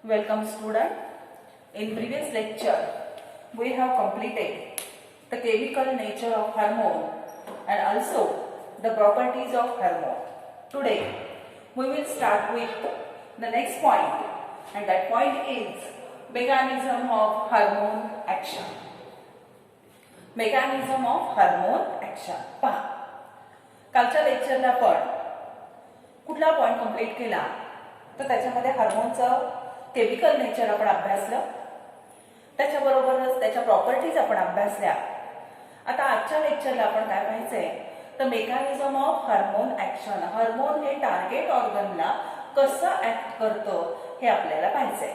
Welcome student. In previous lecture, we have completed the chemical nature of hormone and also the properties of hormone. Today, we will start with the next point, and that point is mechanism of hormone action. Mechanism of hormone action. पहा, कालच्या लेक्चरला आपण कुठला point complete केला तर त्याच्यामध्ये हार्मोनचं chemical nature आपण अभ्यासलं, त्याच्याबरोबरच त्याच्या प्रॉपर्टीज आपण अभ्यासल्या. आता आजच्या लेक्चरला आपण काय पाहायचंय तर mechanism of hormone action. Hormone हे टार्गेट ऑर्गनला कसं ऍक्ट करतं हे आपल्याला पाहायचंय.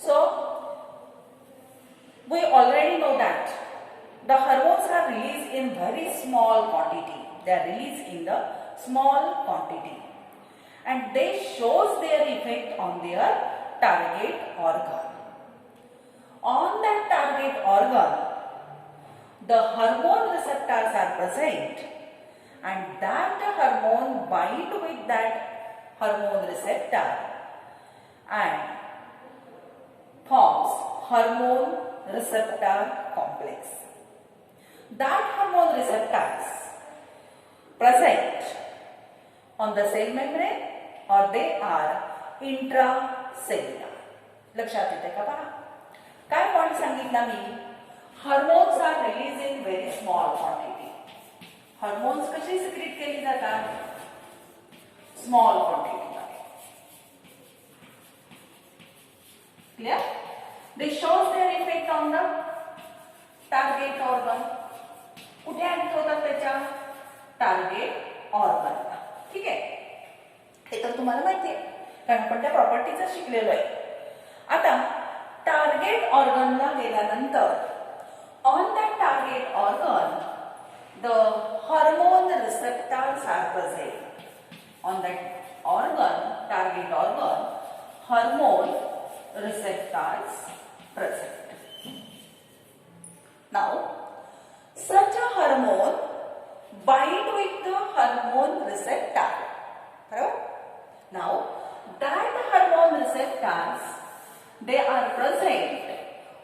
So we already know that the hormones are released in very small quantity. They are released in the small quantity and they shows their effect on their target organ. On that target organ, the hormone receptors are present and that hormone bind with that hormone receptor and forms hormone receptor complex. That hormone receptors present on the cell membrane or they are intracellular. लक्षात येते का? पहा काय point सांगितला मी. Hormones are release in very small quantity. Hormones कशी secrete केली जातात? स्मॉल क्वांटिटी मध्ये. Clear? They shows their effect on the target organ. कुठे ऍक्ट होतात त्याच्या? टार्गेट ऑर्गनला. ठीक आहे, हे तर तुम्हाला माहिती आहे कारण आपण त्या प्रॉपर्टीच शिकलेलो आहे. आता टार्गेट ऑर्गनला गेल्यानंतर on that target organ the hormone receptors are present. On that organ, target organ, hormone receptors present. Now, such a hormone bind with the hormone receptor. Now, that hormone receptors, they are present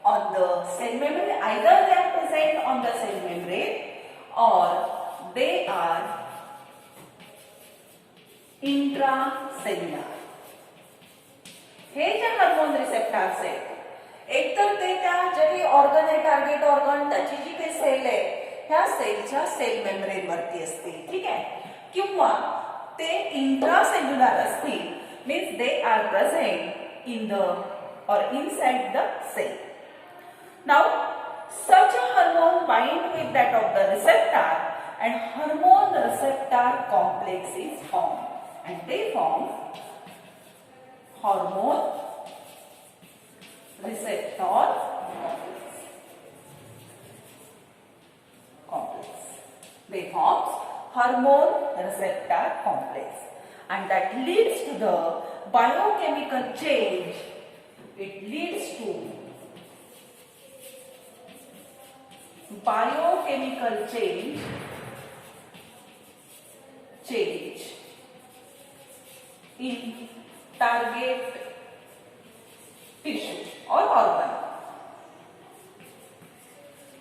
on the cell membrane. Either they are present on the cell membrane or they are intracellular. हे जे hormone receptors आहेत, एक तर ते त्या जे काही organ आहे टार्गेट ऑर्गन त्याची जी काही सेल आहे ह्या सेलच्या सेल मेम्ब्रेन वरती असतील. ठीक आहे, किंवा ते इंट्रासेल्युलर असतील. Means they are present in the or inside the cell. Now such a hormone bind with that of the receptor and hormone receptor complex is formed and they form hormone receptor complex. They forms hormone receptor complex and that leads to the biochemical change. It leads to biochemical change in target tissue or organ.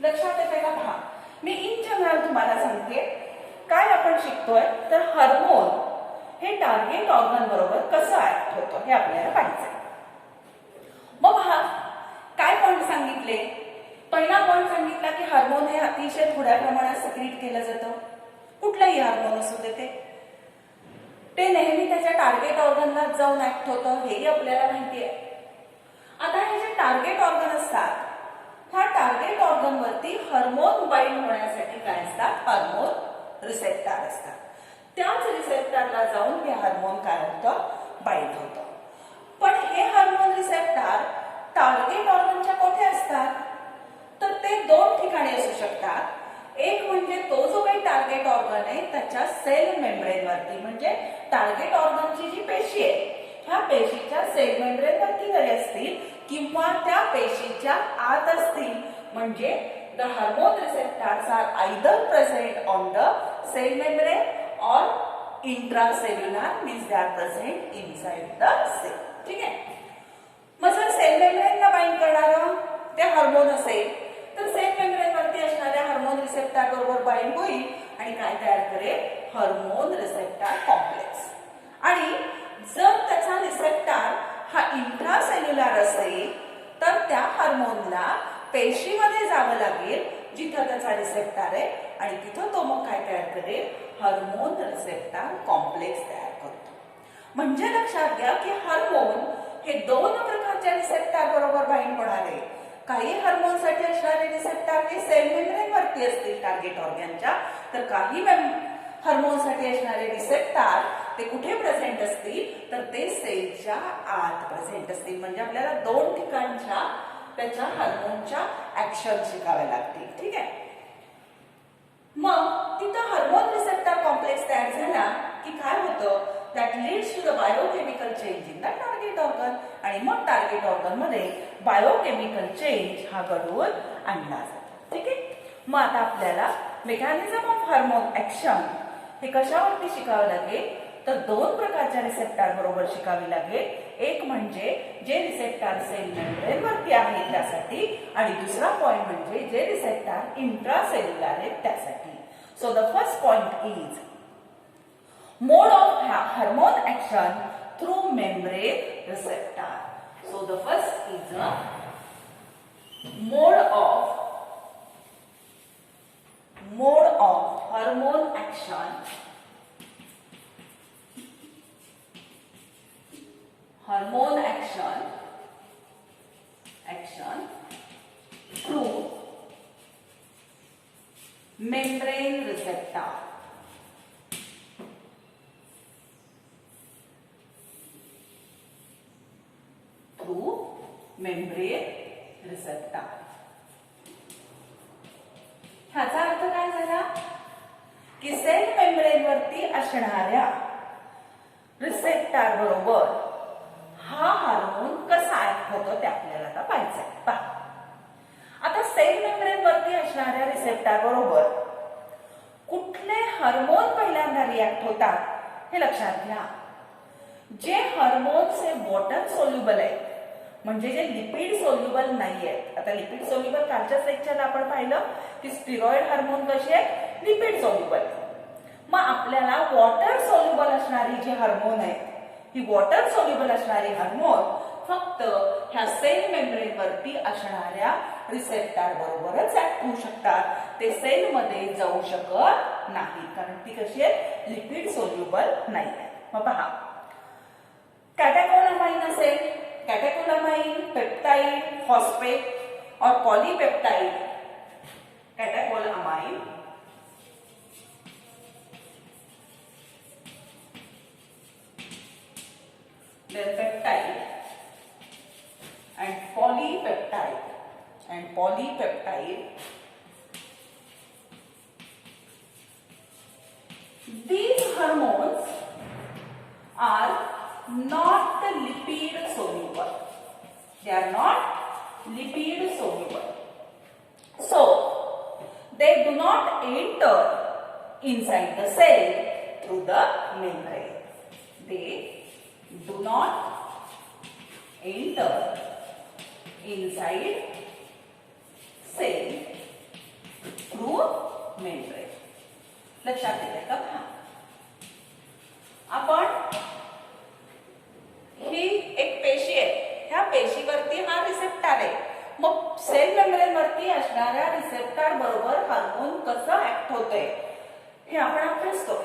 लक्षात येते का? पहा, मी in general तुम्हाला सांगते काय आपण शिकतोय तर हार्मोन हे टार्गेट ऑर्गन बरोबर कसं ऍक्ट होतं हे आपल्याला पाहायचंय. मग पहा काय पॉइंट सांगितले. पहिला पॉइंट सांगितला की हार्मोन हे अतिशय थोड्या प्रमाणात सिक्रीट केलं जातं. कुठलंही हार्मोन असू दे ते नेहमी त्याच्या टार्गेट ऑर्गनला जाऊन ऍक्ट होतं हेही आपल्याला माहिती आहे. आता हे जे टार्गेट ऑर्गन असतात ह्या टार्गेट ऑर्गन वरती हार्मोन बाइंड होण्यासाठी काय असतात? हार्मोन रिसेप्टर असतात. त्याच रिसेप्टरला जाऊन हे हार्मोन काय होतं? बाइंड होतं. पण हे हार्मोन रिसेप्टर टार्गेट ऑर्गनच्या कोठे असतात तर ते दोन ठिकाणी असू शकतात. एक म्हणजे तो जो काही टार्गेट ऑर्गन आहे त्याच्या सेल मेम्ब्रेन वरती, म्हणजे टार्गेट ऑर्गनची जी पेशी आहे ह्या पेशीच्या सेल मेम्ब्रेन वरती जरी असतील किंवा त्या पेशीच्या आत असतील. म्हणजे the hormone receptors are either present on the cell membrane or intracellular means they are present inside the cell. ठीक है. मग जर सेल मेम्ब्रेनला बाइंड करणारं ते हार्मोन असेल तर सेल मेम्ब्रेनवरती असणाऱ्या हार्मोन रिसेप्टर बरोबर बाइंड होईल आणि काय तयार करेल, हार्मोन रिसेप्टर कॉम्प्लेक्स. आणि जर त्याचा रिसेप्टर हा इंट्रासेल्युलर असेल तर त्या हार्मोनला पेशीमध्ये जावं लागेल जिथं त्याचा रिसेप्टर आहे आणि तिथं तो मग काय तयार करेल, हार्मोन रिसेप्टर कॉम्प्लेक्स तयार करतो. म्हणजे लक्षात घ्या की हार्मोन हे दोन प्रकारच्या रिसेप्टर बरोबर बाइंड होणार आहे. काही हार्मोनसाठी असणारे रिसेप्टर हे सेल मेम्ब्रेनवरती असतील टार्गेट ऑर्गनच्या, तर काही हार्मोनसाठी असणारे रिसेप्टर ते कुठे प्रेझेंट असतील तर ते सेलच्या आत प्रेझेंट असतील. म्हणजे आपल्याला दोन ठिकाणच्या त्याच्या हार्मोनच्या ऍक्शन शिकावे लागतील. ठीक आहे. मग तिथं हार्मोन रिसेप्टर कॉम्प्लेक्स तयार झाला की काय होतं, that leads to the biochemical change in the target organ. आणि मग टार्गेट ऑर्गन मध्ये बायोकेमिकल चेंज हा घडवून आणला जातो. ठीक आहे. मग आता आपल्याला मेकॅनिझम ऑफ हार्मोन ऍक्शन हे कशावरती शिकावं लागेल, तर दोन प्रकारच्या रिसेप्टर बरोबर शिकावी लागेल. एक म्हणजे जे रिसेप्टर सेल मेम्ब्रेन वरती आहे त्यासाठी, आणि दुसरा पॉइंट म्हणजे जे रिसेप्टर इंट्रासेल्युलर आहेत त्यासाठी. So the first point is mode of hormone action through membrane receptor. So the first is a mode of hormone action through membrane receptor. Through membrane receptor. ह्याचा अर्थ काय झाला की सेल मेम्ब्रेन वरती असणाऱ्या receptor बरोबर हा हार्मोन कसा ऍक्ट होतो ते आपल्याला आता पाहायचंय. पहा, आता सेल मेम्ब्रेन वरती असणाऱ्या रिसेप्टर बरोबर कुठले हार्मोन पहिल्यांदा रिॲक्ट होतात हे लक्षात घ्या. जे हार्मोन्स हे वॉटर सोल्युबल आहेत, म्हणजे जे लिपिड सोल्युबल नाही आहेत. आता लिपिड सोल्युबल कालच्याच लेक्चरला आपण पाहिलं की स्टिरॉइड हार्मोन कसे आहेत, लिपिड सोल्युबल. मग आपल्याला वॉटर सोल्युबल असणारी जी हार्मोन आहेत, ही वॉटर सोल्युबल असणारी हार्मोन फक्त ह्या सेल मेम्ब्रेन वरती असणाऱ्या रिसेप्टर बरोबरच ऍक्ट होऊ शकतात. ते सेल मध्ये जाऊ शकत नाही, कारण ती कशी आहे, लिपिड सोल्युबल नाही आहे. मग पहा, कॅटेकोलामाइन असेल, कॅटेकोलामाइन, पेप्टाइड, फॉस्फेट और polypeptide. कॅटेकोलामाइन, then peptide and polypeptide. These hormones are not lipid soluble. They are not lipid soluble. So they do not enter inside the cell through the membrane. They do not enter inside cell through membrane. लक्षात येते का? आपण ही एक पेशी आहे, ह्या पेशीवरती हा receptor आहे. मग सेल मेम्ब्रेन वरती असणाऱ्या रिसेप्टर बरोबर हार्मोन कसं ऍक्ट होतंय हे आपण अभ्यासतो.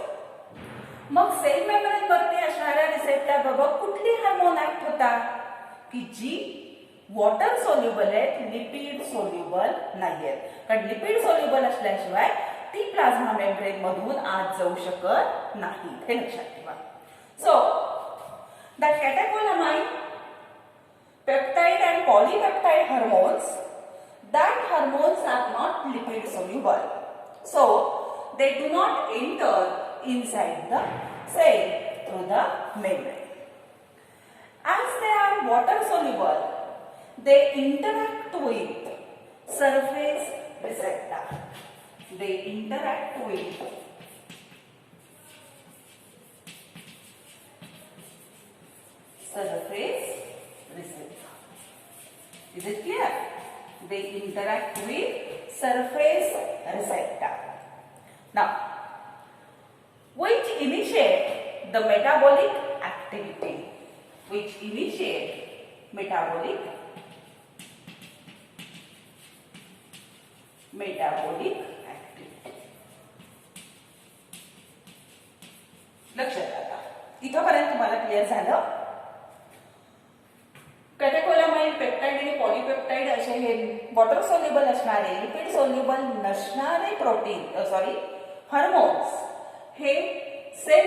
मग सेल मेम्ब्रेन वरती असणाऱ्या रिसेप्टर बरोबर कुठली हार्मोन ऍक्ट होतात की जी वॉटर सोल्युबल आहेत, लिपिड सोल्युबल नाहीयेत. कारण लिपिड सोल्युबल असल्याशिवाय ती प्लाझ्मा मेम्ब्रेन मधून आत जाऊ शकत नाही, हे लक्षात ठेवा. So the catecholamine, peptide and polypeptide hormones, that hormones are not lipid soluble, so they do not enter inside the cell through the membrane. As they are water soluble, they interact with surface receptor. They interact with surface receptor. Is it clear? They interact with surface receptor. Now, which initiate the metabolic activity? Which initiate metabolic activity. लक्षात आता इथपर्यंत तुम्हाला clear झालं. कॅटेकोलामाइन, peptide आणि polypeptide असे हे water soluble असणारे, lipid soluble नसणारे हार्मोन्स हे सेल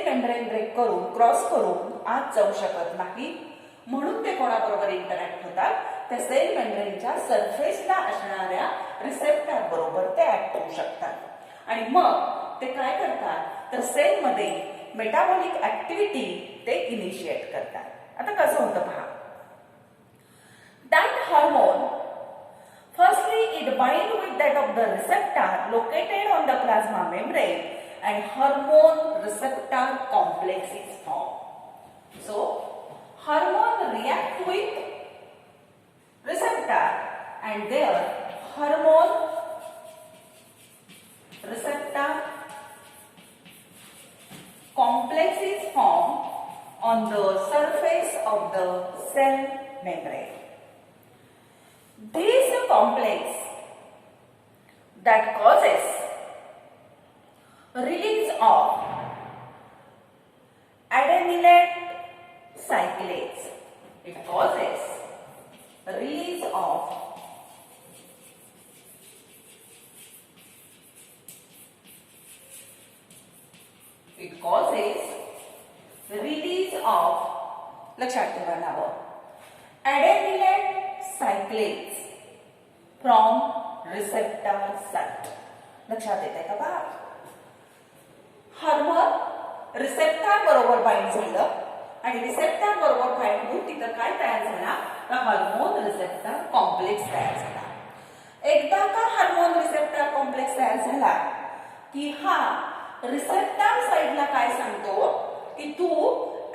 मेम्ब्रेन ब्रेक करून क्रॉस करून आत जाऊ शकत नाही. म्हणून ते कोणाबरोबर इंटरॅक्ट होतात? त्या सेल मेम्ब्रेनच्या सरफेसला असणाऱ्या रिसेप्टर बरोबर ते ऍक्ट होऊ शकतात आणि मग ते काय करतात तर सेलमध्ये मेटाबॉलिक ऍक्टिव्हिटी ते इनिशिएट करतात. आता कसं होतं पहा. That hormone, firstly it binds with that of the receptor located on the plasma membrane and hormone receptor complex is formed. So, hormone react with receptor and there hormone receptor complex is formed on the surface of the cell membrane. This complex that causes release of adenylate cyclase. It causes release of लक्षात ठेवा नावं. adenylate cyclase from receptor site. लक्षात येते का बघा. Hormone receptor बरोबर bind झालं आणि रिसेप्टर बरोबर बाइंड होऊन तिथं काय तयार झाला तर हार्मोन रिसेप्टर कॉम्प्लेक्स तयार झाला. एकदा का हार्मोन रिसेप्टर कॉम्प्लेक्स तयार झाला की हा रिसेप्टर साइडला काय सांगतो की तू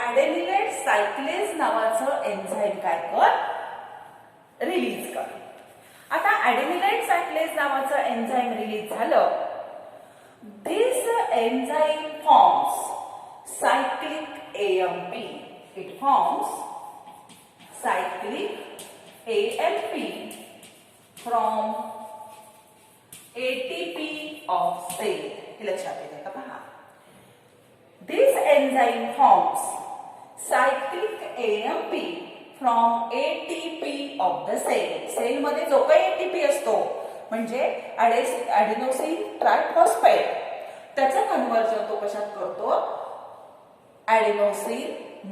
एडेनिलेट सायक्लेज नावाचं एन्झाईम काय कर रिलीज कर. आता एडेनिलेट सायक्लेज नावाचं एन्झाईम रिलीज झालं. This enzyme forms cyclic AMP. It forms cyclic AMP from ATP of cell. हे लक्षात येते का पहा. This enzyme forms cyclic AMP from ATP of the cell. Cell मध्ये जो काही ATP असतो म्हणजे ॲडेनोसिन ट्रायफॉस्फेट त्याचं कन्व्हर्जन तो कशात करतो ॲडेनोसिन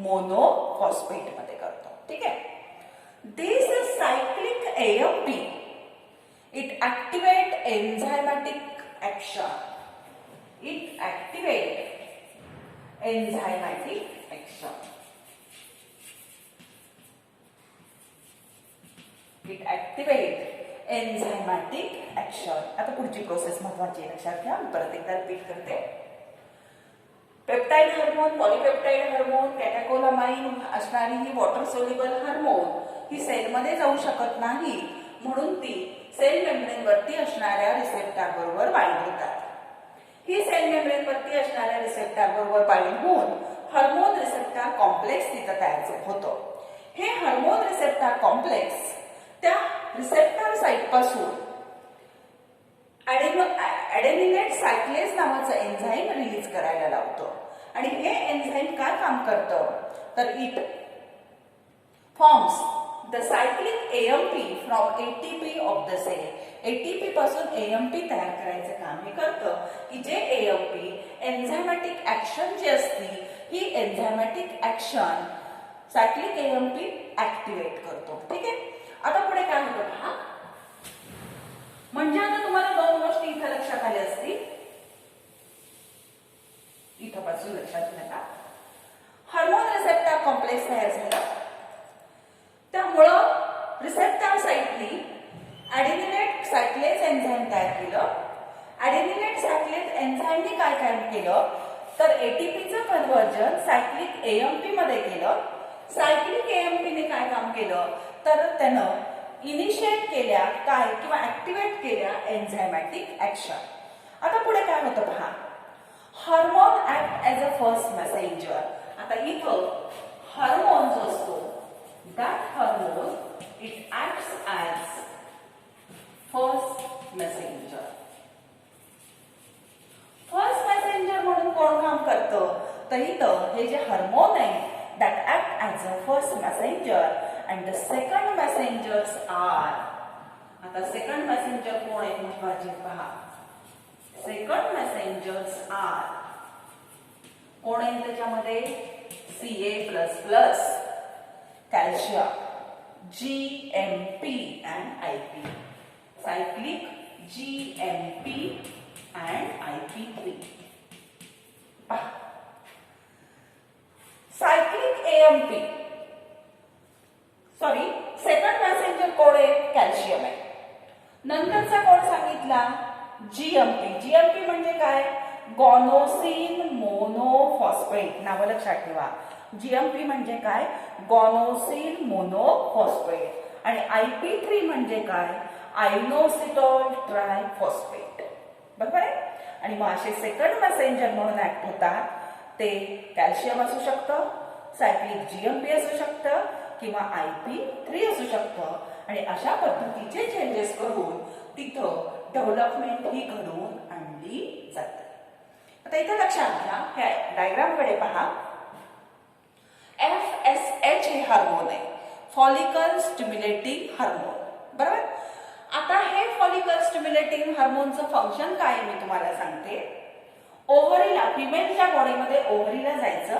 मोनोफॉस्फेट मध्ये करतो. ठीक आहे. This cyclic AMP it activate enzymatic action. It activate enzymatic action. It activate enzymatic action. आता पुढची प्रोसेस महत्वाची आहे लक्षात घ्या. मी परत एकदा रिपीट करते. पेप्टाइड हार्मोन, पॉलीपेप्टाइड हार्मोन, कॅटेकोलामाइन असणारी ही वॉटर सोल्युबल हार्मोन ही सेलमध्ये जाऊ शकत नाही म्हणून ती सेल मेम्ब्रेन वरती असणाऱ्या रिसेप्टर बरोबर बाइंड होतात. ही सेल मेम्ब्रेन वरती असणाऱ्या रिसेप्टर बरोबर बाइंड होऊन हार्मोन रिसेप्टर कॉम्प्लेक्स तिथं तयार होतो. हे हार्मोन रिसेप्टर कॉम्प्लेक्स त्या रिसेप्टर साइट पासून ॲडेनिलेट सायक्लेज नावाचं एन्झाईम रिलीज करायला लावतो आणि हे एन्झाईम काय काम करतं तर it forms the cyclic AMP from ATP of the cell. ATP पासून AMP तयार करायचं काम हे करतं की जे AMP एन्झायमॅटिक ऍक्शन जी असती ही enzymatic action cyclic AMP activate करतो. ठीक आहे. आता पुढे काय होतं पहा. म्हणजे आता तुम्हाला दोन गोष्टी इथं लक्षात आल्या असतील. इथपासून लक्षात घ्या. हार्मोन रिसेप्टर कॉम्प्लेक्स तयार झाला त्यामुळं रिसेप्टर साइटनी ॲडेनिलेट सायक्लेज एन्झाईम तयार केलं. ॲडेनिलेट सायक्लेज एन्झाईमनी काय केलं तर ATPचं कन्व्हर्जन सायक्लिक AMP मध्ये केलं. सायक्लिक एएमपीने काय काम केलं तर त्यानं इनिशिएट केल्या काय किंवा ऍक्टिव्हेट केल्या एन्झायमॅटिक ऍक्शन. आता पुढे काय होतं पहा, hormone act as a first messenger. आता इथं हार्मोन जो असतो that hormone it acts as first messenger. First messenger म्हणून कोण काम करतं तर इथं हे जे हार्मोन आहे that act as a first messenger and the second messengers are. आता सेकंड मेसेंजर कोण आहे महत्वाचे पहा. सेकंड मेसेंजर्स आर कोण आहे त्याच्यामध्ये Ca++ calcium GMP and IP. Cyclic GMP and IP3. पहा cyclic AMP sorry second messenger कोण आहे कॅल्शियम आहे. नंतरचा कोण सांगितला जीएमपी. जीएमपी म्हणजे काय गॉनोसिन मोनोफॉस्फेट. नाव लक्षात ठेवा. जीएमपी म्हणजे काय गॉनोसिन मोनोफॉस्फेट. आणि IP3 म्हणजे काय आयनोसिटॉल ट्रायफॉस्फेट. बरोबर आहे. आणि मग असे सेकंड मेसेंजर म्हणून ऍक्ट होतात ते कॅल्शियम असू शकतं, सायक्लिक जीएमपी असू शकतं किंवा IP3 असू शकतं. आणि अशा पद्धतीचे चेंजेस करून तिथं डेव्हलपमेंट ही घडवून आणली जाते. आता इथे लक्षात घ्या ह्या डायग्राम कडे पहा. FSH हे हार्मोन आहे फॉलिकल स्टिम्युलेटिंग हार्मोन. बरोबर. आता हे फॉलिकल स्टिम्युलेटिंग हार्मोनचं फंक्शन काय मी तुम्हाला सांगते. ओव्हरीला फिमेलच्या बॉडीमध्ये ओव्हरीला जायचं,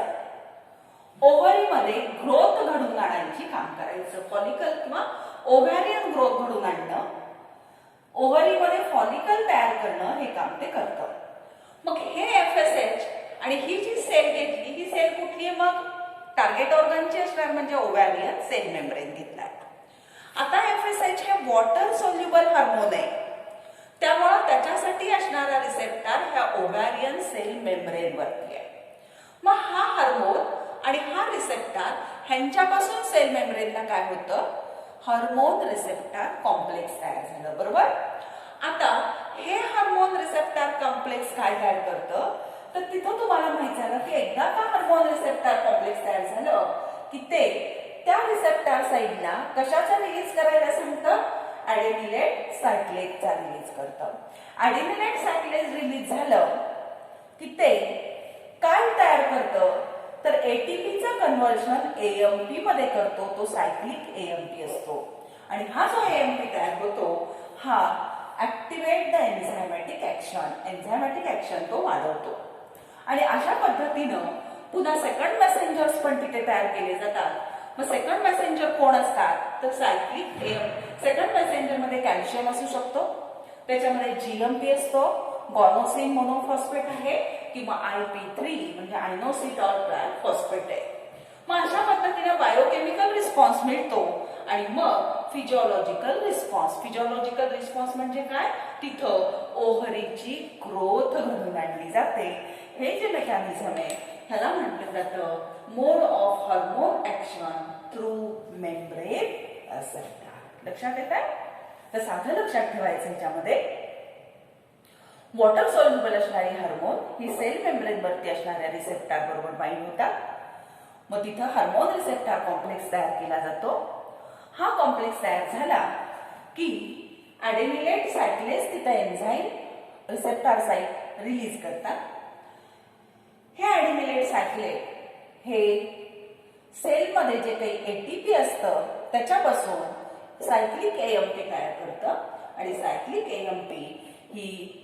ओव्हरीमध्ये ग्रोथ घडवून आणायची काम करायचं. फॉलिकल किंवा ओव्हॅरियन ग्रोथ घडवून आणणं, ओव्हरीमध्ये फॉलिकल तयार करणं हे काम ते करतं. मग हे FSH आणि ही जी सेल घेतली ही सेल कुठली आहे मग टार्गेट ऑर्गनची असणार म्हणजे ओव्हॅरियन सेल मेम्ब्रेन घेतलाय. आता FSH हे वॉटर सोल्युबल हार्मोन आहे त्यामुळे त्याच्यासाठी असणारा रिसेप्टर ह्या ओव्हॅरियन सेल मेम्ब्रेन वरती आहे. मग हा हार्मोन आणि हा रिसेप्टर ह्यांच्यापासून सेल मेम्ब्रेनला काय होतं हार्मोन रिसेप्टर कॉम्प्लेक्स तयार झालं. बरोबर. आता हे हार्मोन रिसेप्टर कॉम्प्लेक्स काय तयार करतं तर तिथं तुम्हाला माहित झालं की एकदा का हार्मोन रिसेप्टर कॉम्प्लेक्स तयार झालं की ते त्या रिसेप्टर साइडला कशाचा रिलीज करायला सांगतं ॲडेनिलेट सायक्लेटचा रिलीज करतं. ॲडेनिलेट सायक्लेट रिलीज झालं की ते काय तयार करतं तर एटीपीचं कन्व्हर्जन एएमपी मध्ये करतो. तो सायक्लिक एएमपी असतो. आणि हा जो एएमपी तयार होतो हा activate the enzymatic action. Enzymatic action तो वाढवतो. आणि अशा पद्धतीनं पुन्हा सेकंड मेसेंजर्स पण तिथे तयार केले जातात. मग सेकंड मेसेंजर कोण असतात तर सायक्लिक सेकंड मेसेंजर मध्ये कॅल्शियम असू शकतो, त्याच्यामध्ये जीएमपी असतो, गॉनोसिन मोनोफॉस्फेट आहे किंवा IP3 म्हणजे आयनोसिटॉल ट्रायफॉस्फेट आहे. मग अशा पद्धतीने बायोकेमिकल रिस्पॉन्स मिळतो आणि मग फिजिओलॉजिकल रिस्पॉन्स. फिजिओलॉजिकल रिस्पॉन्स म्हणजे काय तिथं ओव्हरीची ग्रोथ घडून आणली जाते. हे जे मेकॅनिझम आहे ह्याला म्हटलं जातं mode of hormone action through membrane receptor. लक्षात येत आहे. तर साधं लक्षात ठेवायचं ह्याच्यामध्ये वॉटर सोल्युबल असणारी हार्मोन ही सेल मेम्ब्रेन वरती असणाऱ्या रिसेप्टर बरोबर बाइंड होतात. मग तिथं हार्मोन रिसेप्टर कॉम्प्लेक्स तयार केला जातो. हा कॉम्प्लेक्स तयार झाला की ॲडेनिलेट सायक्लेस तिथं एन्झाईम रिसेप्टर साइट रिलीज करतात. हे ॲडेनिलेट सायक्लेट हे सेलमध्ये जे काही एटीपी असतं त्याच्यापासून सायक्लिक एएमपी तयार करतं आणि सायक्लिक एएमपी ही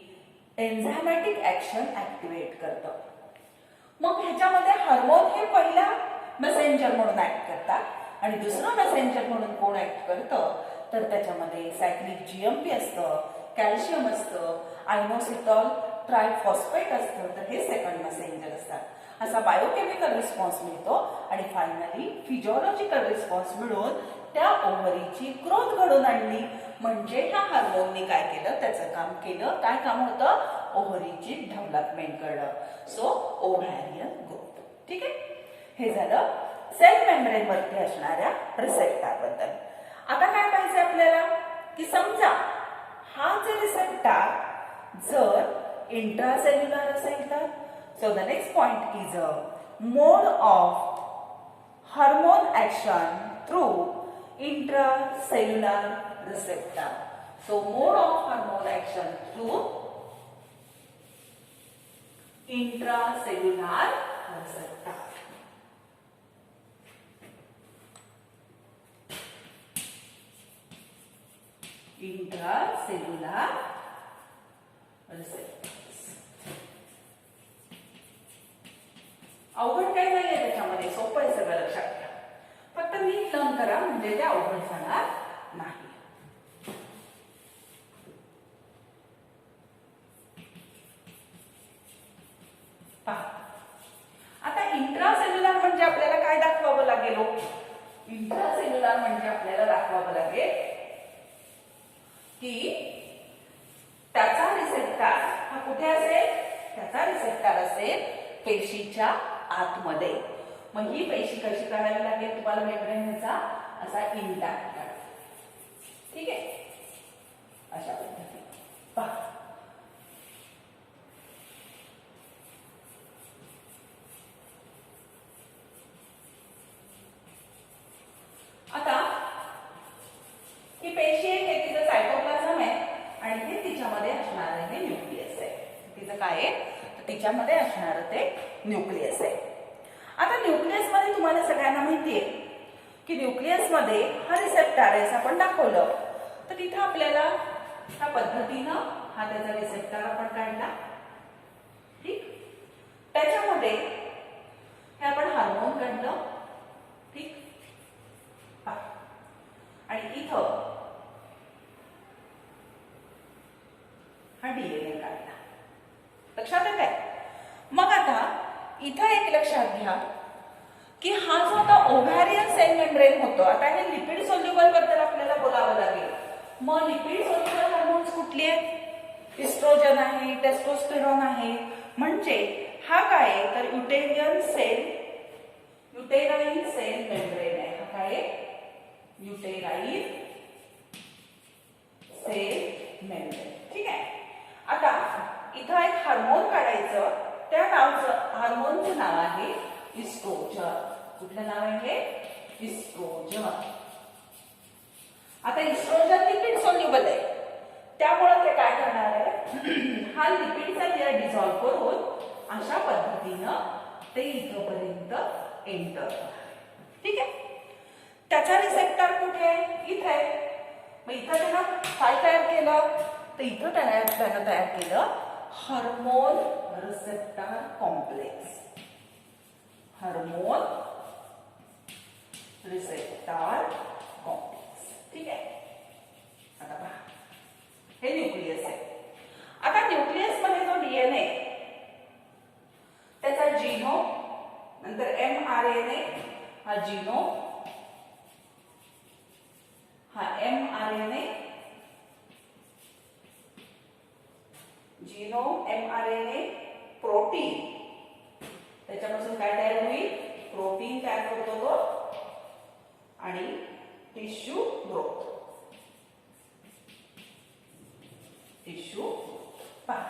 एन्झायमॅटिक ऍक्शन ऍक्टिव्हेट करतं. मग ह्याच्यामध्ये हार्मोन हे पहिला मेसेंजर म्हणून ऍक्ट करतात आणि दुसरं मेसेंजर म्हणून कोण ऍक्ट करतं तर त्याच्यामध्ये सायक्लिक जीएमपी असतं, कॅल्शियम असतं, आयनोसिटॉल ट्रायफॉस्फेट असतं. तर हे सेकंड मेसेंजर असतात. असा बायोकेमिकल रिस्पॉन्स मिळतो आणि फायनली फिजिओलॉजिकल रिस्पॉन्स मिळून त्या ओव्हरीची ग्रोथ घडवून आणली. म्हणजे ह्या हार्मोनने काय केलं त्याचं काम केलं. काय काम होतं ओव्हरीची डेव्हलपमेंट करणं. So ovarian growth. ठीक आहे. हे झालं सेल मेम्ब्रेन वरती असणाऱ्या रिसेप्टर बद्दल. आता काय पाहिजे आपल्याला की समजा हा जे रिसेप्टर जर इंट्रासेल्युलर असेल तर so the next point is a mode of hormone action through intracellular receptor. So mode of hormone action through intracellular receptor. Intracellular receptors. अवघड काही नाहीये त्याच्यामध्ये, सोपं आहे सगळं, लक्षात घ्या. फक्त नीट लर्न करा म्हणजे ते अवघड जाणार नाही. आता इंट्रासेल्युलर म्हणजे आपल्याला काय दाखवावं लागेल? इंट्रासेल्युलर म्हणजे आपल्याला दाखवावं लागेल की त्याचा रिसेप्टर हा कुठे असेल? त्याचा रिसेप्टर असेल पेशीच्या आतमध्ये. मग ही पेशी कशी काढावी लागेल तुम्हाला? मेम्ब्रेनचा असा इंटॅक्ट. ठीक आहे, अशा पद्धतीने पहा. आता ही पेशी आहे, हे तिचं सायटोप्लाझम आहे आणि हे तिच्यामध्ये असणार हे न्यूक्लियस आहे. तिचं काय आहे? तर तिच्यामध्ये असणार ते न्यूक्लियस आहे. आता न्यूक्लियस मध्ये तुम्हाला सगळ्यांना माहितीये की न्यूक्लियस मध्ये हा रिसेप्टर आहे आपण दाखवलं. तर तिथं आपल्याला ह्या पद्धतीनं हा त्याचा रिसेप्टर आपण काढला. ठीक, त्याच्यामध्ये हे आपण हार्मोन काढलं. ठीक, आणि इथं हा डीएनए काढला. लक्षात आहे काय? मग आता इथं एक लक्षात घ्या की हा जो आता ओव्हॅरियन सेल मेम्ब्रेन होतो, आता हे लिपिड सोल्युबल बद्दल आपल्याला बोलावं लागेल. मग लिपिड सोल्युबल हार्मोन्स कुठले आहेत? इस्ट्रोजन आहे, टेस्टोस्टेरॉन आहे. म्हणजे हा काय आहे तर युटेराइन सेल मेम्ब्रेन आहे. हा काय आहे? Uterine cell membrane. ठीक आहे. आता इथं एक हार्मोन काढायचं. त्या नावाचं हार्मोनचं नाव आहे इस्ट्रोजन. कुठलं नाव आहे? इस्ट्रोजन. आता इस्ट्रोजन लिपिड सोल्युबल आहे, त्यामुळे ते काय करणार आहे? हा लिपिडचा लेयर डिझॉल्व्ह करून अशा पद्धतीनं ते इथपर्यंत एंटर. ठीक आहे. त्याचा रिसेप्टर कुठे आहे? इथे आहे. मग इथं त्यानं काय तयार केलं? तर इथं त्यानं तयार केलं hormone receptor complex. Hormone receptor complex. ठीक आहे. आता पहा, हे न्यूक्लियस आहे. आता न्यूक्लियस मध्ये जो डीएनए, त्याचा जीनोम, नंतर एमआरएनए, हा जीनोम, हा एमआरएनए, जीनोम, एमआरएनए, प्रोटीन. त्याच्यापासून काय तयार होईल? प्रोटीन तयार होतो तो, आणि टिश्यू ग्रोथ. टिश्यू पहा,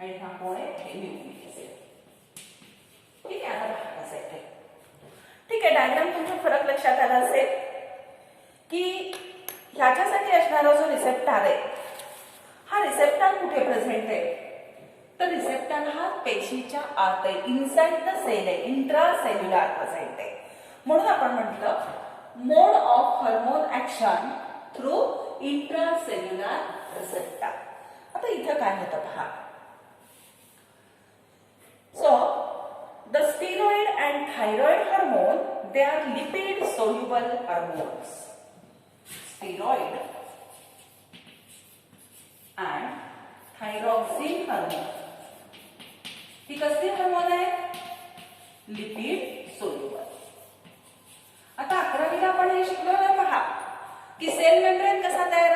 आणि हा कोण आहे? हे न्यूक्लियस आहे. ठीक आहे. आता पहा कसं आहे. ठीक आहे. डायग्राम तुमचा फरक लक्षात आला असेल की ह्याच्यासाठी असणारा जो रिसेप्टर आहे, हा रिसेप्टर कुठे प्रेझेंट आहे? तर रिसेप्टर हा पेशीच्या आत आहे, इनसाइड द सेल आहे, इंट्रासेल्युलर प्रेझेंट आहे. म्हणून आपण म्हटलं mode of hormone action through intracellular receptor. आता इथं काय होतं पहा. So the steroid and thyroid hormone, they are lipid soluble hormones. Steroid and thyroxine hormone ही कसली हार्मोन आहे? Lipid soluble. आता 11वीला आपण हे शिकलो ना पहा की सेल मेम्ब्रेन कसा तयार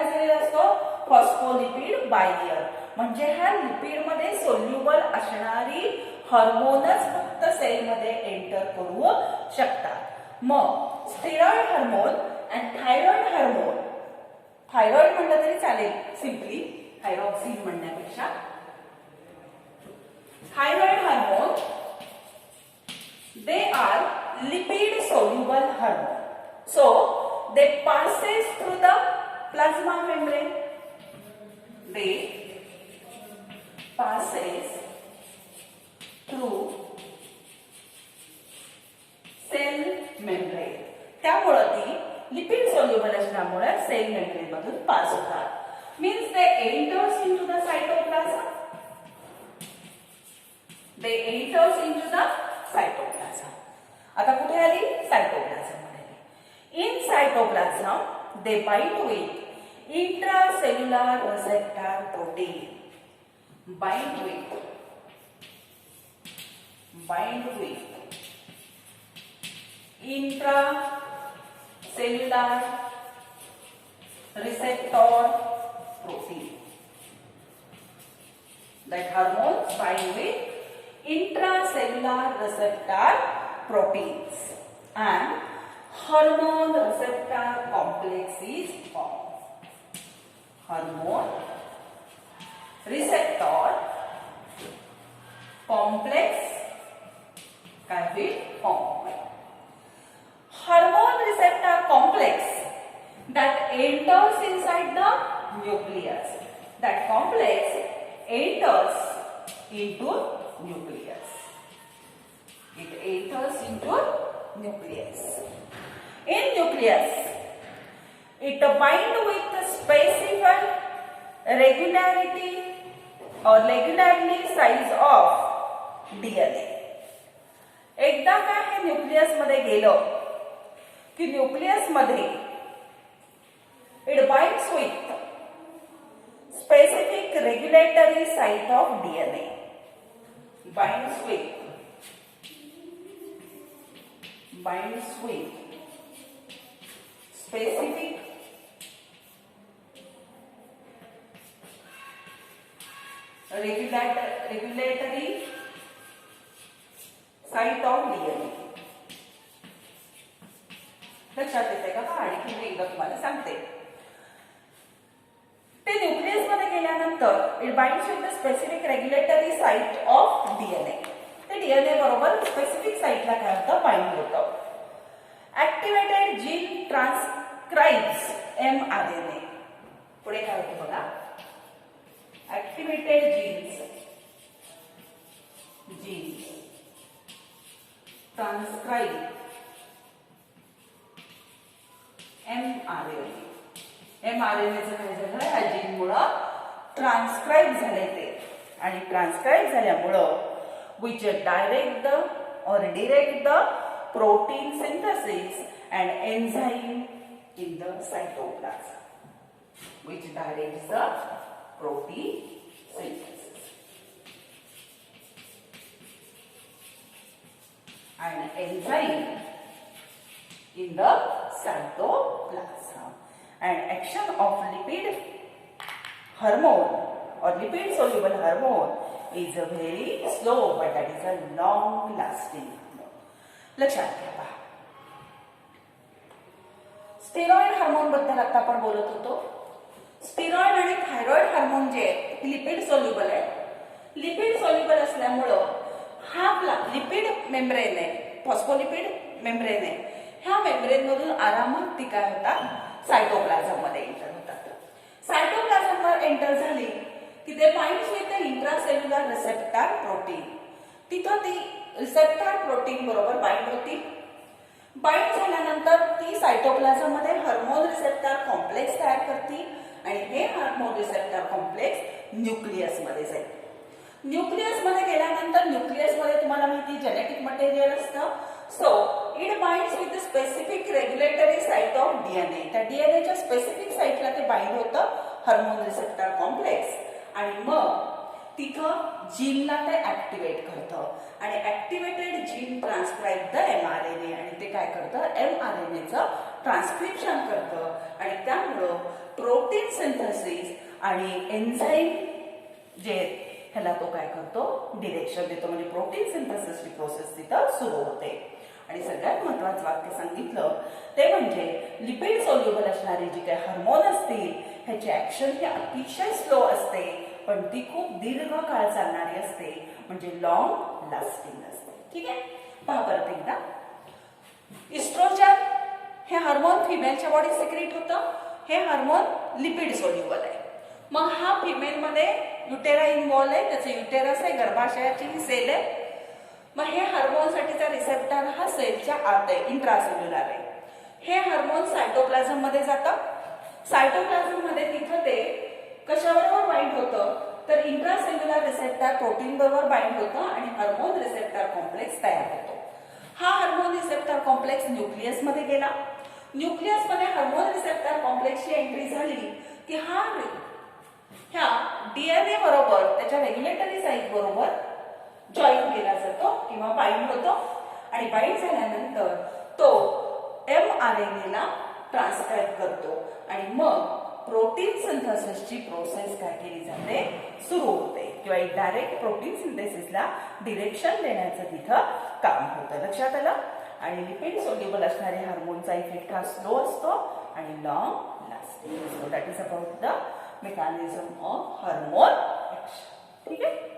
झालेला असतो? Phospholipid bilayer. म्हणजे ह्या लिपिड मध्ये सोल्युबल असणारी हार्मोनच फक्त सेलमध्ये एंटर करू शकतात. मग steroid hormone and thyroid hormone, thyroid म्हणलं तरी चालेल, सिम्पली थायरॉक्सिन म्हणण्यापेक्षा. Thyroid hormone they are lipid soluble hormone, so they passes through the plasma membrane, they passes through cell membrane. त्यामुळे ती लिपिड सोल्युबल असल्यामुळे सेल मेम्ब्रेन मधून pass होतात. Means they enters into the cytoplasm, they enters into the cytoplasm. आता कुठे आली? Cytoplasm मध्ये. In cytoplasm they bind with intracellular receptor protein, bind with intracellular receptor protein. That hormones bind with intracellular receptor proteins and hormone receptor complex is formed. Hormone receptor complex can be formed. Hormone receptor complex that enters inside the nucleus. That complex enters into nucleus. It enters into nucleus. In nucleus, it binds with the specific regularity or regularly size of DNA. एकदा का हे nucleus मध्ये गेलं की nucleus मध्ये it binds with specific regulatory site of DNA. Binds with specific regulatory site of DNA. लक्षात येते का? आणखी मी एकदा तुम्हाला सांगते. ते न्यूक्लियस मध्ये गेल्यानंतर it binds with the specific regulatory site of DNA. ते डीएनए बरोबर स्पेसिफिक साइटला काय होतं? बाइंड होतं. Activated gene transcribes mRNA. पुढे काय होतं बघा? Activated genes transcribe mRNA. mRNAचं काय झालं? या जीनमुळं ट्रान्सक्राइब झाले ते, आणि ट्रान्सक्राइब झाल्यामुळं which direct the protein synthesis and enzyme in the cytoplasm, which directs the protein synthesis and enzyme in the cytoplasm. And action of lipid hormone or lipid soluble hormone is a very slow, but that is a long lasting. लक्षात घ्या. Steroid hormone बद्दल आता आपण बोलत होतो. Steroid आणि thyroid hormone जे lipid soluble आहे. लिपिड सोल्युबल असल्यामुळं हा लिपिड मेम्ब्रेन आहे, फॉस्फोलिपिड मेम्ब्रेन आहे. ह्या मेम्ब्रेन मधून आरामात ती काय होतात? सायटोप्लाझम मध्ये एंटर होतात. सायटोप्लाझम वर एंटर झाली की ते binds with the intracellular receptor protein. तिथं ती रिसेप्टर प्रोटीन बरोबर बाइंड होती. बाइंड झाल्यानंतर ती सायटोप्लाझम मध्ये हार्मोन रिसेप्टर कॉम्प्लेक्स तयार करते, आणि हे हार्मोन रिसेप्टर कॉम्प्लेक्स न्यूक्लियस मध्ये जाईल. न्यूक्लियस मध्ये गेल्यानंतर न्यूक्लियस मध्ये तुम्हाला माहिती जेनेटिक मटेरियल असतं. So it binds with the specific regulatory site of DNA. त्या डीएनएच्या स्पेसिफिक साइटला ते बाइंड होतं हार्मोन रिसेप्टर कॉम्प्लेक्स, आणि मग तिथं जीनला ते ऍक्टिव्हेट करतं, आणि activated gene transcribe the mRNA, आणि ते काय करतं? mRNAचं ट्रान्सक्रिप्शन करतं, आणि त्यामुळं प्रोटीन सिंथेसिस आणि एन्झाईम जे ह्याला तो काय करतो? डिरेक्शन देतो. म्हणजे प्रोटीन सिंथेसिसची प्रोसेस तिथं तिथं सुरू होते. आणि सगळ्यात महत्वाचं वाक्य सांगितलं ते म्हणजे लिपिड सोल्युबल असणारी जी काही हार्मोन असतील ह्याची ऍक्शन ही अतिशय स्लो असते, पण ती खूप दीर्घ काळ चालणारी असते, म्हणजे लॉंग लास्टिंग असते. ठीक आहे, पहा परत एकदा. इस्ट्रोजन हे हार्मोन फिमेलच्या बॉडीत सिक्रेट होतं. हे हार्मोन लिपिड सोल्युबल आहे. मग हा फिमेल मध्ये युटेरा इन्व्हॉल्व आहे, त्याचं युटेरस आहे, गर्भाशयाची ही सेल आहे. मग हे हार्मोनसाठीचा रिसेप्टर हा सेलच्या आत आहे, इंट्रासेल्युलर आहे. हे हार्मोन सायटोप्लाझम मध्ये जातं. सायटोप्लाझम मध्ये तिथं ते कशाबरोबर बाइंड होतं तर इंट्रासेल्युलर रिसेप्टर प्रोटीन बरोबर बाइंड होतं आणि हार्मोन रिसेप्टर कॉम्प्लेक्स तयार होतो. हा हार्मोन रिसेप्टर कॉम्प्लेक्स न्यूक्लियस मध्ये गेला. न्यूक्लियस मध्ये हार्मोन रिसेप्टर कॉम्प्लेक्सची एंट्री झाली की ह्या डीएनए बरोबर त्याच्या रेग्युलेटरी साईट बरोबर जॉईन केला जातो किंवा बाइंड होतो. आणि बाइंड झाल्यानंतर तो mRNA ला ट्रान्सक्राईब करतो आणि मग प्रोटीन सिंथेसिसची प्रोसेस काय केली जाते सुरू होते किंवा डायरेक्ट प्रोटीन सिंथेसिसला डिरेक्शन देण्याचं तिथं काम होतं. लक्षात आलं. आणि लिपिड सोल्युबल असणारे हार्मोनचा इफेक्ट हा स्लो असतो आणि लॉंग लास्टिंग असतो. That is about the mechanism of hormone action. ठीक आहे.